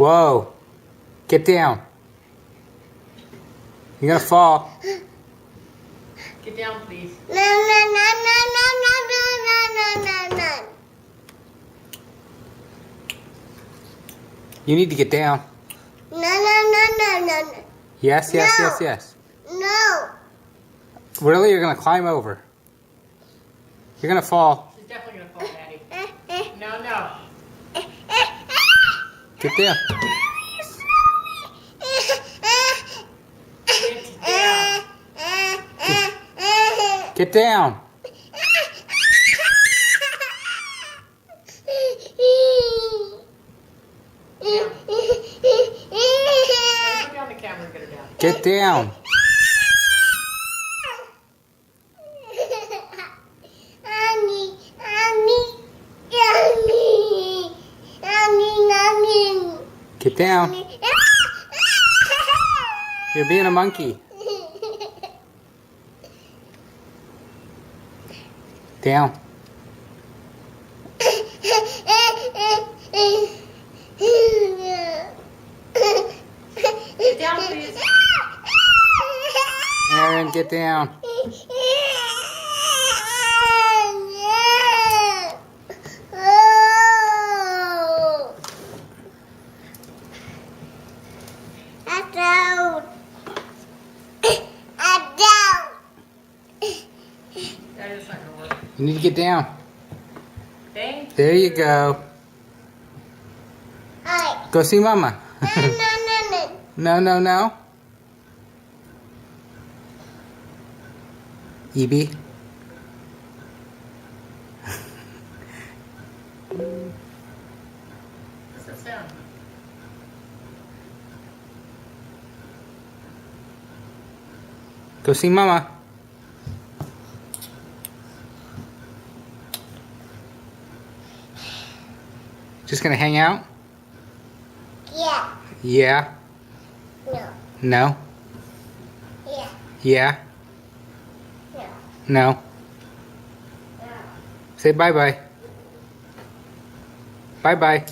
Whoa. Get down. You're gonna fall. Get down, please. No, no, no, no, no, no, no, no, no, no. You need to get down. No, no, no, no, no, no. Yes, yes, No. yes, yes. No. Really? You're gonna climb over. You're gonna fall. She's definitely gonna fall, Daddy. No, no. Get down. Get down. Get down. Put down the camera and get her down. Get down. Get down. You're being a monkey. Down. Get down, please. Aaron, get down. That is not gonna work. You need to get down. Thank There you go. Go see Mama. No, no, no. Evie. What's that sound? Go see Mama. Just gonna hang out? Yeah. Yeah. No. No. Yeah. Yeah. No. No. No. Say bye-bye. Bye-bye.